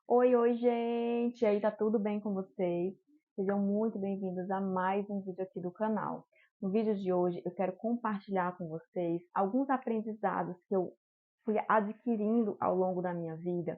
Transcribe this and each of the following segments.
Oi, oi, gente! E aí, tá tudo bem com vocês? Sejam muito bem-vindos a mais um vídeo aqui do canal. No vídeo de hoje, eu quero compartilhar com vocês alguns aprendizados que eu fui adquirindo ao longo da minha vida,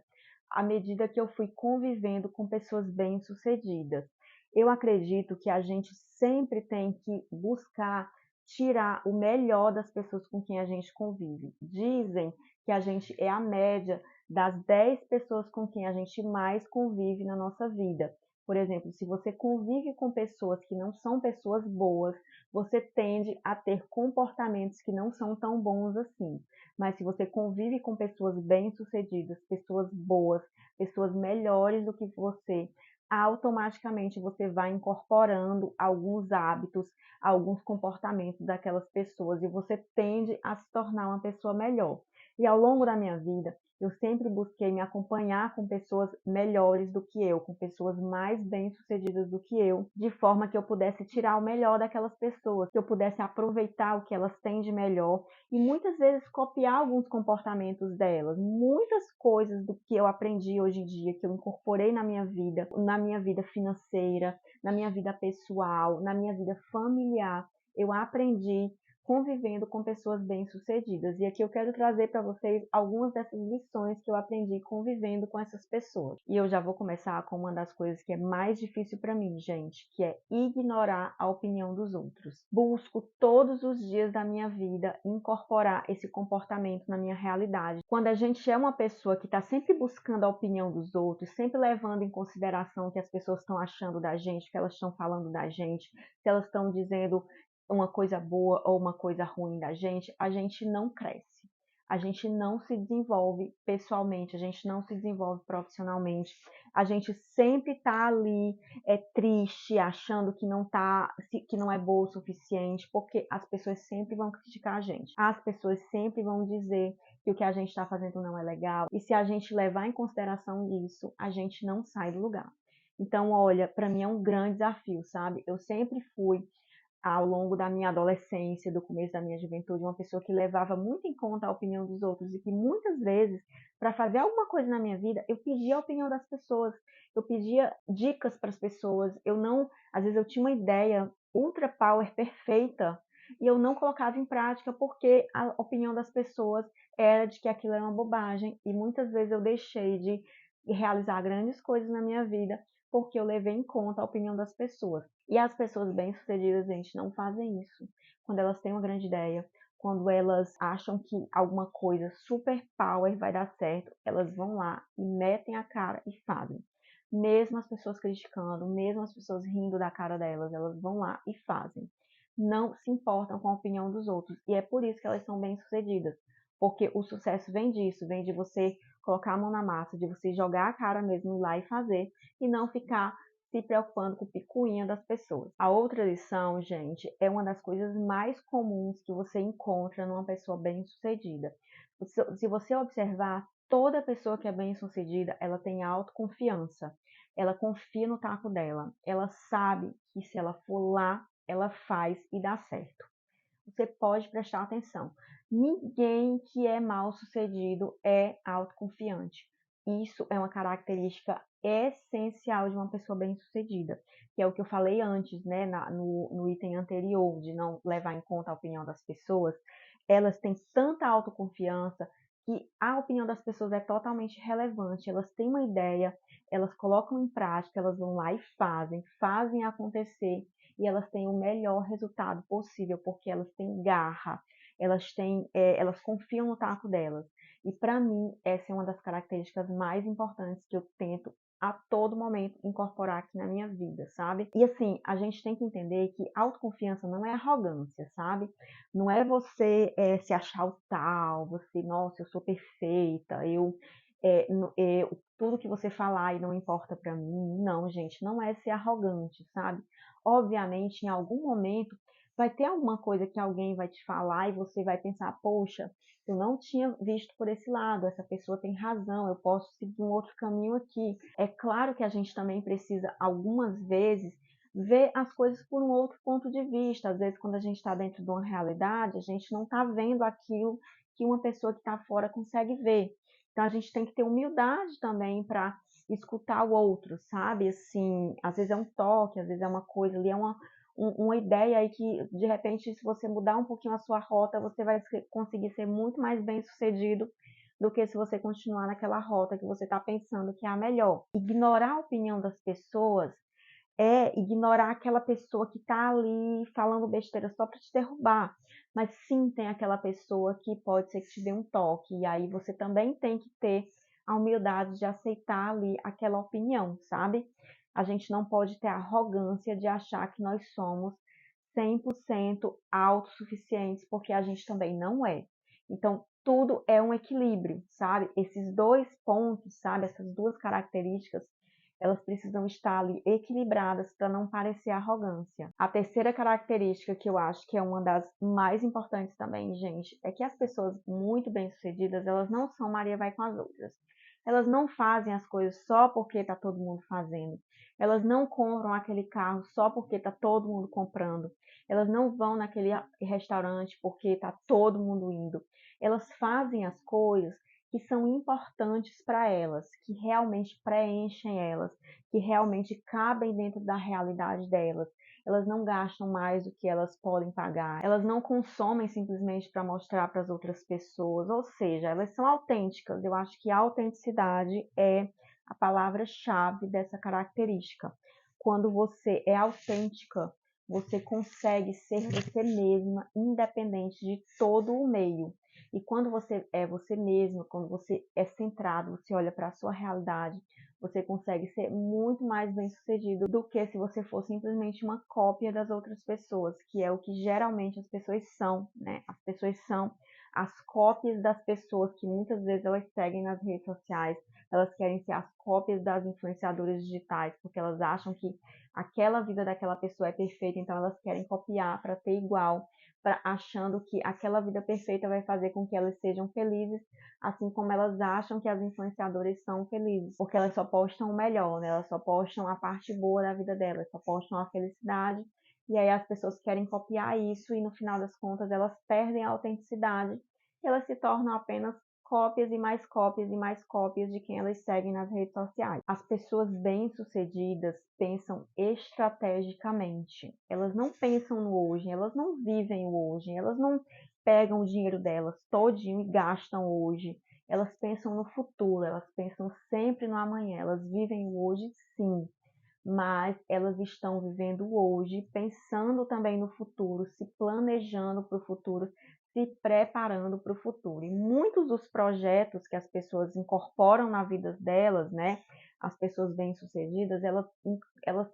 à medida que eu fui convivendo com pessoas bem-sucedidas. Eu acredito que a gente sempre tem que buscar tirar o melhor das pessoas com quem a gente convive. Dizem que a gente é a média das 10 pessoas com quem a gente mais convive na nossa vida. Por exemplo, se você convive com pessoas que não são pessoas boas, você tende a ter comportamentos que não são tão bons assim. Mas se você convive com pessoas bem-sucedidas, pessoas boas, pessoas melhores do que você, automaticamente você vai incorporando alguns hábitos, alguns comportamentos daquelas pessoas e você tende a se tornar uma pessoa melhor. E ao longo da minha vida, eu sempre busquei me acompanhar com pessoas melhores do que eu, com pessoas mais bem-sucedidas do que eu, de forma que eu pudesse tirar o melhor daquelas pessoas, que eu pudesse aproveitar o que elas têm de melhor e muitas vezes copiar alguns comportamentos delas. Muitas coisas do que eu aprendi hoje em dia, que eu incorporei na minha vida financeira, na minha vida pessoal, na minha vida familiar, eu aprendi convivendo com pessoas bem-sucedidas. E aqui eu quero trazer para vocês algumas dessas lições que eu aprendi convivendo com essas pessoas. E eu já vou começar com uma das coisas que é mais difícil para mim, gente, que é ignorar a opinião dos outros. Busco todos os dias da minha vida incorporar esse comportamento na minha realidade. Quando a gente é uma pessoa que está sempre buscando a opinião dos outros, sempre levando em consideração o que as pessoas estão achando da gente, o que elas estão falando da gente, se elas estão dizendo uma coisa boa ou uma coisa ruim da gente, a gente não cresce. A gente não se desenvolve pessoalmente, a gente não se desenvolve profissionalmente. A gente sempre está ali triste, achando que que não é boa o suficiente, porque as pessoas sempre vão criticar a gente. As pessoas sempre vão dizer que o que a gente está fazendo não é legal. E se a gente levar em consideração isso, a gente não sai do lugar. Então, olha, para mim é um grande desafio, sabe? Eu sempre fui ao longo da minha adolescência, do começo da minha juventude, uma pessoa que levava muito em conta a opinião dos outros e que muitas vezes, para fazer alguma coisa na minha vida, eu pedia a opinião das pessoas, eu pedia dicas para as pessoas, às vezes eu tinha uma ideia ultra power perfeita e eu não colocava em prática porque a opinião das pessoas era de que aquilo era uma bobagem e muitas vezes eu deixei de realizar grandes coisas na minha vida porque eu levei em conta a opinião das pessoas. E as pessoas bem-sucedidas, gente, não fazem isso. Quando elas têm uma grande ideia, quando elas acham que alguma coisa super power vai dar certo, elas vão lá e metem a cara e fazem. Mesmo as pessoas criticando, mesmo as pessoas rindo da cara delas, elas vão lá e fazem. Não se importam com a opinião dos outros. E é por isso que elas são bem-sucedidas. Porque o sucesso vem disso, vem de você colocar a mão na massa, de você jogar a cara mesmo lá e fazer, e não ficar se preocupando com o picuinha das pessoas. A outra lição, gente, é uma das coisas mais comuns que você encontra numa pessoa bem-sucedida. Se você observar, toda pessoa que é bem-sucedida, ela tem autoconfiança. Ela confia no taco dela. Ela sabe que se ela for lá, ela faz e dá certo. Você pode prestar atenção. Ninguém que é mal sucedido é autoconfiante. Isso é uma característica essencial de uma pessoa bem-sucedida, que é o que eu falei antes, né, no item anterior, de não levar em conta a opinião das pessoas. Elas têm tanta autoconfiança que a opinião das pessoas é totalmente relevante. Elas têm uma ideia, elas colocam em prática, elas vão lá e fazem acontecer e elas têm o melhor resultado possível, porque elas têm garra, elas confiam no taco delas. E para mim, essa é uma das características mais importantes que eu tento a todo momento incorporar aqui na minha vida, sabe? E assim, a gente tem que entender que autoconfiança não é arrogância, sabe? Não é você se achar o tal, você, nossa, eu sou perfeita, tudo que você falar e não importa para mim. Não, gente, não é ser arrogante, sabe? Obviamente, em algum momento, vai ter alguma coisa que alguém vai te falar e você vai pensar, poxa, eu não tinha visto por esse lado, essa pessoa tem razão, eu posso seguir um outro caminho aqui. É claro que a gente também precisa, algumas vezes, ver as coisas por um outro ponto de vista. Às vezes, quando a gente está dentro de uma realidade, a gente não está vendo aquilo que uma pessoa que está fora consegue ver. Então, a gente tem que ter humildade também para escutar o outro, sabe? Assim, às vezes é um toque, às vezes é uma coisa ali, é uma ideia aí que, de repente, se você mudar um pouquinho a sua rota, você vai conseguir ser muito mais bem-sucedido do que se você continuar naquela rota que você está pensando que é a melhor. Ignorar a opinião das pessoas é ignorar aquela pessoa que está ali falando besteira só para te derrubar. Mas sim, tem aquela pessoa que pode ser que te dê um toque, e aí você também tem que ter a humildade de aceitar ali aquela opinião, sabe? A gente não pode ter a arrogância de achar que nós somos 100% autossuficientes, porque a gente também não é. Então, tudo é um equilíbrio, sabe? Esses dois pontos, sabe? Essas duas características, elas precisam estar ali equilibradas para não parecer arrogância. A terceira característica que eu acho que é uma das mais importantes também, gente, é que as pessoas muito bem-sucedidas, elas não são Maria vai com as outras. Elas não fazem as coisas só porque está todo mundo fazendo. Elas não compram aquele carro só porque está todo mundo comprando. Elas não vão naquele restaurante porque está todo mundo indo. Elas fazem as coisas que são importantes para elas, que realmente preenchem elas, que realmente cabem dentro da realidade delas. Elas não gastam mais do que elas podem pagar. Elas não consomem simplesmente para mostrar para as outras pessoas. Ou seja, elas são autênticas. Eu acho que a autenticidade é a palavra-chave dessa característica. Quando você é autêntica, você consegue ser você mesma, independente de todo o meio. E quando você é você mesma, quando você é centrado, você olha para a sua realidade, você consegue ser muito mais bem-sucedido do que se você for simplesmente uma cópia das outras pessoas, que é o que geralmente as pessoas são, né? As pessoas são as cópias das pessoas que muitas vezes elas seguem nas redes sociais, elas querem ser as cópias das influenciadoras digitais, porque elas acham que aquela vida daquela pessoa é perfeita, então elas querem copiar para ter igual, achando que aquela vida perfeita vai fazer com que elas sejam felizes, assim como elas acham que as influenciadoras são felizes, porque elas só postam o melhor, né? Elas só postam a parte boa da vida delas, só postam a felicidade, e aí as pessoas querem copiar isso e no final das contas elas perdem a autenticidade e elas se tornam apenas cópias e mais cópias e mais cópias de quem elas seguem nas redes sociais. As pessoas bem-sucedidas pensam estrategicamente. Elas não pensam no hoje, elas não vivem o hoje, elas não pegam o dinheiro delas todinho e gastam hoje. Elas pensam no futuro, elas pensam sempre no amanhã, elas vivem o hoje sim, mas elas estão vivendo o hoje, pensando também no futuro, se planejando para o futuro, se preparando para o futuro. E muitos dos projetos que as pessoas incorporam na vida delas, né, as pessoas bem-sucedidas, elas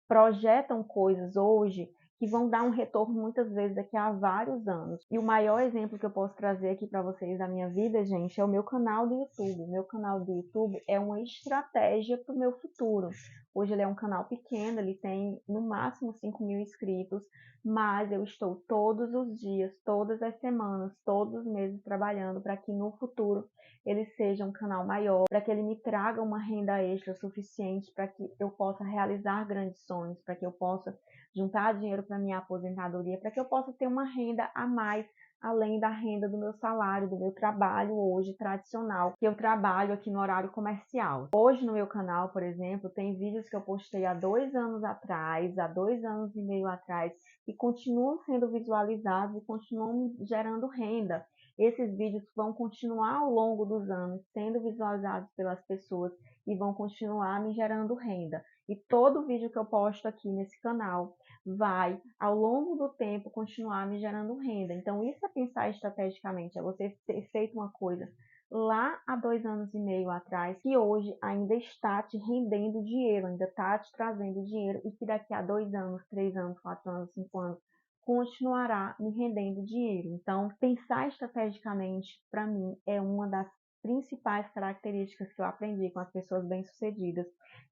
projetam coisas hoje que vão dar um retorno muitas vezes daqui a vários anos. E o maior exemplo que eu posso trazer aqui para vocês da minha vida, gente, é o meu canal do YouTube. O meu canal do YouTube é uma estratégia para o meu futuro. Hoje ele é um canal pequeno, ele tem no máximo 5.000 inscritos, mas eu estou todos os dias, todas as semanas, todos os meses trabalhando para que no futuro ele seja um canal maior, para que ele me traga uma renda extra suficiente para que eu possa realizar grandes sonhos, para que eu possa juntar dinheiro para minha aposentadoria, para que eu possa ter uma renda a mais além da renda do meu salário, do meu trabalho hoje tradicional, que eu trabalho aqui no horário comercial. Hoje no meu canal, por exemplo, tem vídeos que eu postei há 2 anos atrás, há 2 anos e meio atrás, e continuam sendo visualizados e continuam gerando renda. Esses vídeos vão continuar ao longo dos anos sendo visualizados pelas pessoas e vão continuar me gerando renda. E todo vídeo que eu posto aqui nesse canal vai, ao longo do tempo, continuar me gerando renda. Então, isso é pensar estrategicamente, é você ter feito uma coisa lá há 2 anos e meio atrás, que hoje ainda está te rendendo dinheiro, ainda está te trazendo dinheiro e que daqui a 2 anos, 3 anos, 4 anos, 5 anos, continuará me rendendo dinheiro. Então, pensar estrategicamente, para mim, é uma das principais características que eu aprendi com as pessoas bem-sucedidas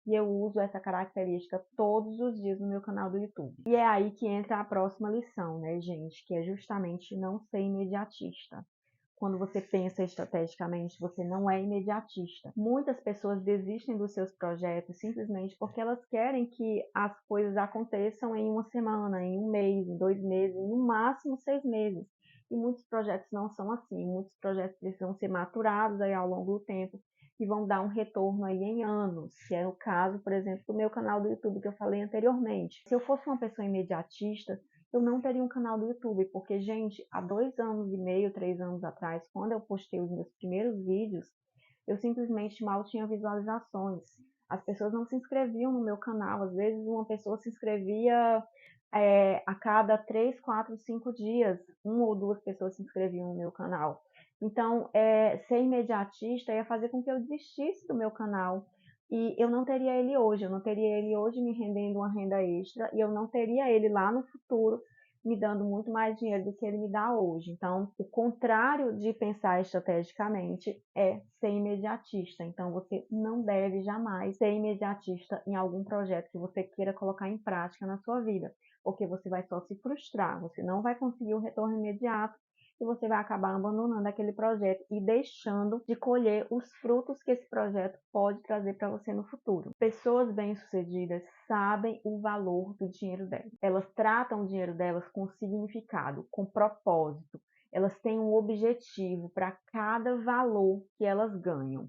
e eu uso essa característica todos os dias no meu canal do YouTube. E é aí que entra a próxima lição, né, gente? Que é justamente não ser imediatista. Quando você pensa estrategicamente, você não é imediatista. Muitas pessoas desistem dos seus projetos simplesmente porque elas querem que as coisas aconteçam em uma semana, em um mês, em 2 meses, no máximo 6 meses. E muitos projetos não são assim. Muitos projetos precisam ser maturados aí ao longo do tempo. que vão dar um retorno aí em anos, que é o caso, por exemplo, do meu canal do YouTube que eu falei anteriormente. Se eu fosse uma pessoa imediatista, eu não teria um canal do YouTube, porque, gente, há 2 anos e meio, 3 anos atrás, quando eu postei os meus primeiros vídeos, eu simplesmente mal tinha visualizações. As pessoas não se inscreviam no meu canal. Às vezes uma pessoa se inscrevia a cada 3, 4, 5 dias. Uma ou duas pessoas se inscreviam no meu canal. Então, ser imediatista ia fazer com que eu desistisse do meu canal. E eu não teria ele hoje. Eu não teria ele hoje me rendendo uma renda extra. E eu não teria ele lá no futuro me dando muito mais dinheiro do que ele me dá hoje. Então, o contrário de pensar estrategicamente é ser imediatista. Então, você não deve jamais ser imediatista em algum projeto que você queira colocar em prática na sua vida, porque você vai só se frustrar, você não vai conseguir o retorno imediato e você vai acabar abandonando aquele projeto e deixando de colher os frutos que esse projeto pode trazer para você no futuro. Pessoas bem-sucedidas sabem o valor do dinheiro delas. Elas tratam o dinheiro delas com significado, com propósito. Elas têm um objetivo para cada valor que elas ganham.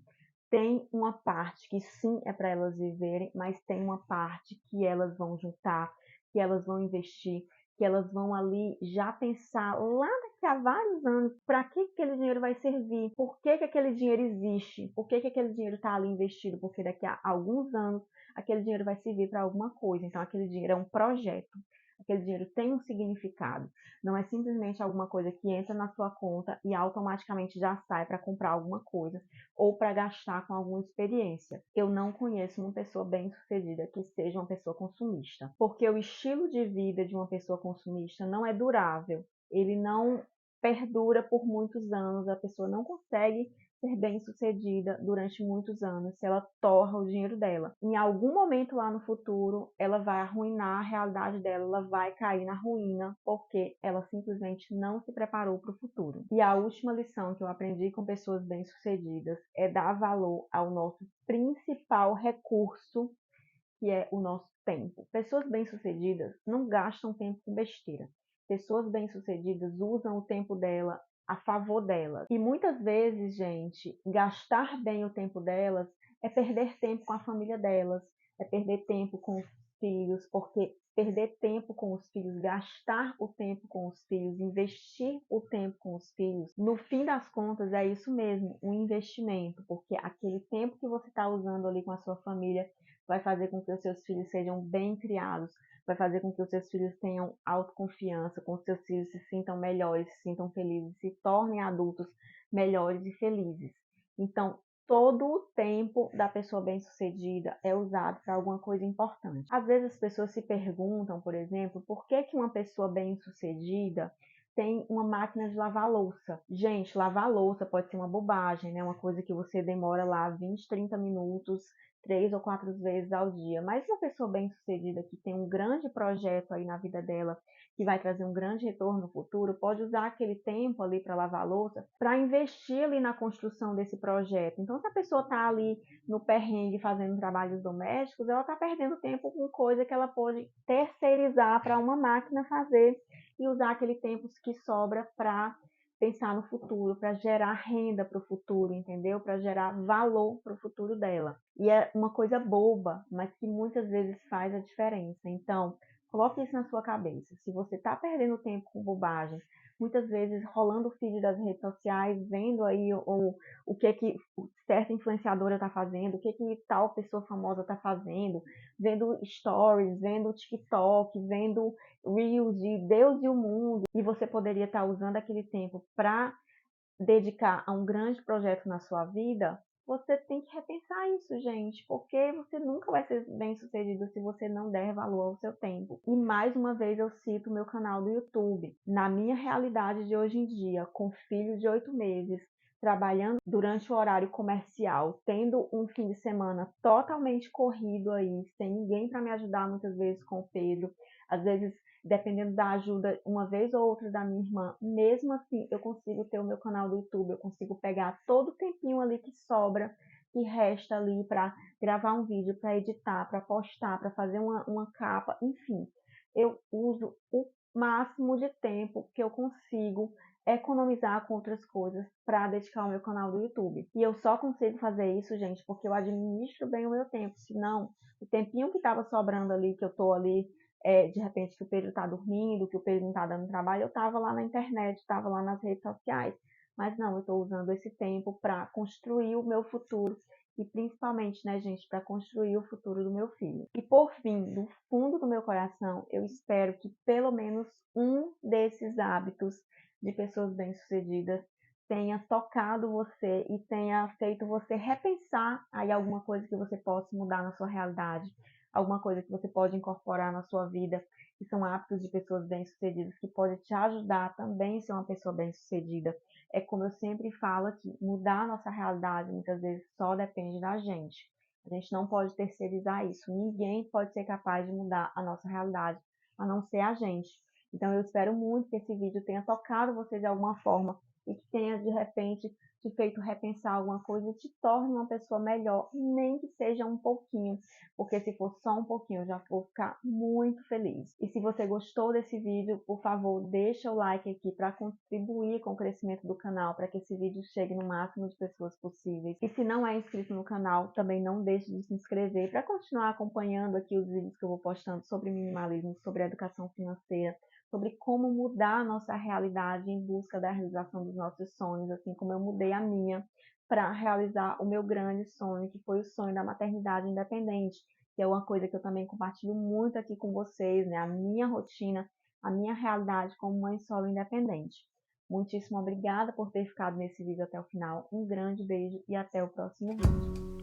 Tem uma parte que sim é para elas viverem, mas tem uma parte que elas vão juntar, que elas vão investir, que elas vão ali já pensar lá daqui a vários anos para que aquele dinheiro vai servir, por que aquele dinheiro existe, por que aquele dinheiro está ali investido, porque daqui a alguns anos aquele dinheiro vai servir para alguma coisa. Então aquele dinheiro é um projeto. Aquele dinheiro tem um significado. Não é simplesmente alguma coisa que entra na sua conta e automaticamente já sai para comprar alguma coisa ou para gastar com alguma experiência. Eu não conheço uma pessoa bem-sucedida que seja uma pessoa consumista, porque o estilo de vida de uma pessoa consumista não é durável. Ele não perdura por muitos anos, a pessoa não consegue ser bem-sucedida durante muitos anos se ela torra o dinheiro dela. Em algum momento lá no futuro, ela vai arruinar a realidade dela, ela vai cair na ruína porque ela simplesmente não se preparou para o futuro. E a última lição que eu aprendi com pessoas bem-sucedidas é dar valor ao nosso principal recurso, que é o nosso tempo. Pessoas bem-sucedidas não gastam tempo com besteira. Pessoas bem-sucedidas usam o tempo dela a favor delas. E muitas vezes, gente, gastar bem o tempo delas é perder tempo com a família delas, é perder tempo com os filhos, porque perder tempo com os filhos, gastar o tempo com os filhos, investir o tempo com os filhos, no fim das contas é isso mesmo, um investimento, porque aquele tempo que você está usando ali com a sua família vai fazer com que os seus filhos sejam bem criados, vai fazer com que os seus filhos tenham autoconfiança, com que os seus filhos se sintam melhores, se sintam felizes, se tornem adultos melhores e felizes. Então, todo o tempo da pessoa bem-sucedida é usado para alguma coisa importante. Às vezes as pessoas se perguntam, por exemplo, por que uma pessoa bem-sucedida tem uma máquina de lavar louça. Gente, lavar louça pode ser uma bobagem, né? Uma coisa que você demora lá 20, 30 minutos 3 ou 4 vezes ao dia. Mas uma pessoa bem-sucedida que tem um grande projeto aí na vida dela, que vai trazer um grande retorno no futuro, pode usar aquele tempo ali para lavar a louça, para investir ali na construção desse projeto. Então, se a pessoa está ali no perrengue fazendo trabalhos domésticos, ela está perdendo tempo com coisa que ela pode terceirizar para uma máquina fazer e usar aquele tempo que sobra para pensar no futuro, para gerar renda para o futuro, entendeu? Para gerar valor para o futuro dela. E é uma coisa boba, mas que muitas vezes faz a diferença. Então, coloque isso na sua cabeça. Se você está perdendo tempo com bobagem, muitas vezes rolando o feed das redes sociais, vendo aí o que certa influenciadora está fazendo, o que tal pessoa famosa está fazendo, vendo stories, vendo TikTok, vendo Reels de Deus e o mundo, e você poderia estar usando aquele tempo para dedicar a um grande projeto na sua vida, você tem que repensar isso, gente, porque você nunca vai ser bem-sucedido se você não der valor ao seu tempo. E mais uma vez eu cito o meu canal do YouTube. Na minha realidade de hoje em dia, com filho de 8 meses, trabalhando durante o horário comercial, tendo um fim de semana totalmente corrido aí, sem ninguém para me ajudar muitas vezes com o Pedro, às vezes dependendo da ajuda uma vez ou outra da minha irmã, mesmo assim eu consigo ter o meu canal do YouTube, eu consigo pegar todo o tempinho ali que sobra, que resta ali para gravar um vídeo, para editar, para postar, para fazer uma capa, enfim. Eu uso o máximo de tempo que eu consigo economizar com outras coisas para dedicar ao meu canal do YouTube. E eu só consigo fazer isso, gente, porque eu administro bem o meu tempo. Senão, o tempinho que estava sobrando ali, que eu tô ali, de repente que o Pedro está dormindo, que o Pedro não está dando trabalho, eu estava lá na internet, estava lá nas redes sociais. Mas não, eu estou usando esse tempo para construir o meu futuro e principalmente, né, gente, para construir o futuro do meu filho. E por fim, do fundo do meu coração, eu espero que pelo menos um desses hábitos de pessoas bem-sucedidas tenha tocado você e tenha feito você repensar aí alguma coisa que você possa mudar na sua realidade, alguma coisa que você pode incorporar na sua vida, que são hábitos de pessoas bem-sucedidas, que pode te ajudar também a ser uma pessoa bem-sucedida. É como eu sempre falo aqui, mudar a nossa realidade muitas vezes só depende da gente. A gente não pode terceirizar isso. Ninguém pode ser capaz de mudar a nossa realidade, a não ser a gente. Então eu espero muito que esse vídeo tenha tocado você de alguma forma e que tenha de repente te feito repensar alguma coisa e te torne uma pessoa melhor, nem que seja um pouquinho, porque se for só um pouquinho eu já vou ficar muito feliz. E se você gostou desse vídeo, por favor, deixa o like aqui para contribuir com o crescimento do canal, para que esse vídeo chegue no máximo de pessoas possíveis. E se não é inscrito no canal, também não deixe de se inscrever para continuar acompanhando aqui os vídeos que eu vou postando sobre minimalismo, sobre educação financeira, sobre como mudar a nossa realidade em busca da realização dos nossos sonhos, assim como eu mudei a minha para realizar o meu grande sonho, que foi o sonho da maternidade independente, que é uma coisa que eu também compartilho muito aqui com vocês, né? A minha rotina, a minha realidade como mãe solo independente. Muitíssimo obrigada por ter ficado nesse vídeo até o final. Um grande beijo e até o próximo vídeo.